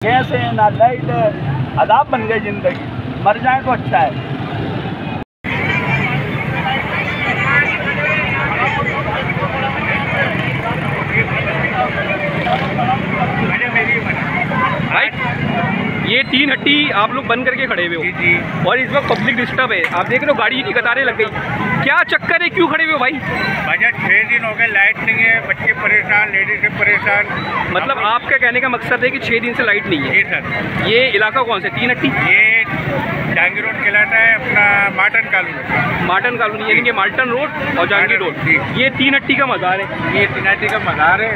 Gas है ना light है, अदाब बन गई जिंदगी, मर जाए तो अच्छा है। भाई ये 3 हट्टी आप लोग बंद करके खड़े हुए हो जी। और इस वक्त पब्लिक डिस्टर्ब है, आप देख रहे हो गाड़ी की कतारें लग गई, क्या चक्कर है, क्यों खड़े हुए हो भाई? बजट 6 दिन हो गए, लाइट नहीं है, बच्चे परेशान, लेडीज से परेशान। मतलब आपका कहने का मकसद है कि 6 दिन से लाइट नहीं है? जी सर। ये इलाका कौन सा? 3 हट्टी? ये जहांगीर रोड कहलाता है, अपना मार्टन कॉलोनी। मार्टन कॉलोनी यानी कि माल्टन रोड और जहांगीर रोड, ये 3 हट्टी का मज़ार है। ये 3 हट्टी का मज़ार है।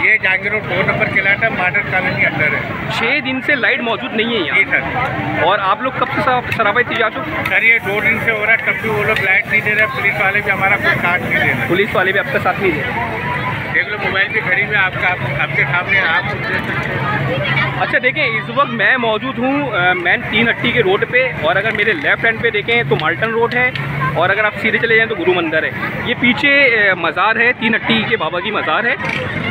ये जहांगीर रोड 2 नंबर कहलाता है, मार्टन कॉलोनी अंदर है। 6 दिन से लाइट मौजूद नहीं है जी यहाँ। सर। और आप लोग कब से सराबा एहतजाज हो? सर ये 2 दिन से हो रहा है, तब भी वो लोग लाइट नहीं दे रहे, पुलिस वाले भी हमारा कोई साथ नहीं दे रहे। पुलिस वाले भी आपका साथ नहीं दे? देख लो मोबाइल भी खड़ी में आपके सामने, आप देख सकते हैं। अच्छा देखें, इस वक्त मैं मौजूद हूँ मैन 3 हट्टी के रोड पे, और अगर मेरे लेफ्ट हैंड पे देखें तो माल्टन रोड है, और अगर आप सीधे चले जाएं तो गुरु मंदिर है। ये पीछे मज़ार है, 3 हट्टी के बाबा की मज़ार है,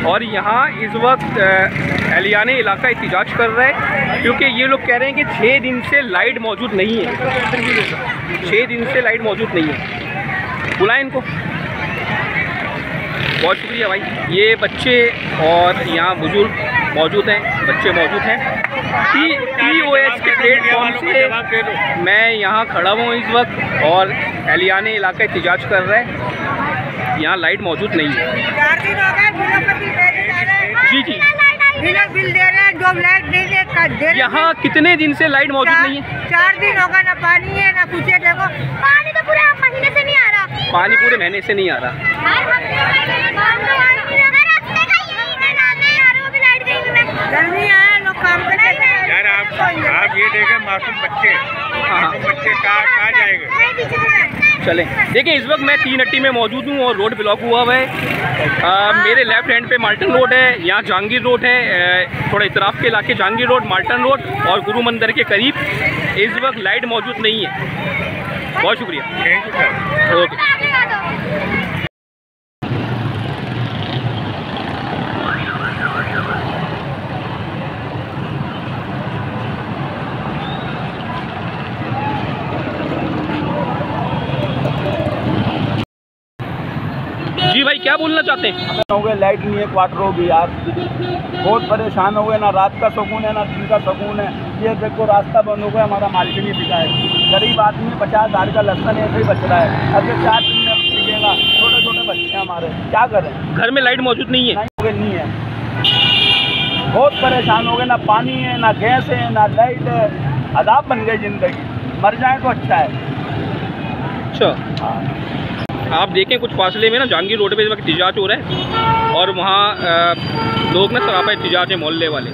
और यहाँ इस वक्त एहलियाने इलाका एहतजाज कर रहा है क्योंकि ये लोग कह रहे हैं कि 6 दिन से लाइट मौजूद नहीं है। 6 दिन से लाइट मौजूद नहीं है, बुलाएं इनको। बहुत शुक्रिया भाई। ये बच्चे और यहाँ बुजुर्ग मौजूद हैं, बच्चे मौजूद हैं। TOS के प्लेटफॉर्म से मैं यहाँ खड़ा हूँ इस वक्त, और एहलियाने इलाका एहतजाज कर रहा है, यहाँ लाइट मौजूद नहीं है। 4 दिन हो गए, जी जी, बिल दे रहे हैं, जो लाइट नहीं दे। यहाँ कितने दिन से लाइट मौजूद नहीं है? 4 दिन होगा, ना पानी है ना कुछ है। देखो पानी तो पूरे महीने से नहीं आ रहा। पानी पूरे महीने से नहीं आ रहा। गर्मी है, लोग काम करते हैं। यार आप ये देखें, मासूम बच्चे, बच्चे कहाँ जाएंगे? चलें देखिए, इस वक्त मैं 3 हट्टी में मौजूद हूँ और रोड ब्लॉक हुआ हुआ है। मेरे लेफ्ट हैंड पे माल्टन रोड है, यहाँ जहांगीर रोड है, थोड़ा इतराफ़ के इलाके जहांगीर रोड, माल्टन रोड और गुरु मंदिर के करीब इस वक्त लाइट मौजूद नहीं है। बहुत शुक्रिया। Thank you sir. ओके। जी भाई, क्या बोलना चाहते हैं? हो गए लाइट नहीं है, क्वार्टर होगी यार, बहुत परेशान हो गए, ना रात का सुकून है ना दिन का सुकून है। ये देखो रास्ता बंद हो गया, हमारा माल भी नहीं बिका है। गरीब आदमी 50,000 का लहसन ऐसे ही बच रहा है, अगर 4 दिन में बिकेगा। छोटे छोटे बच्चे हमारे, क्या करें? घर में लाइट मौजूद नहीं है? नहीं है, बहुत परेशान हो गए, ना पानी है ना गैस है ना लाइट है, अदाब बन गई जिंदगी, मर जाए तो अच्छा है। अच्छा, आप देखें कुछ फासले में ना जहांगीर रोड पे इस वक्त एहतजाज हो रहा है, और वहाँ लोग ना सरापा एहतजाज है मोहल्ले वाले।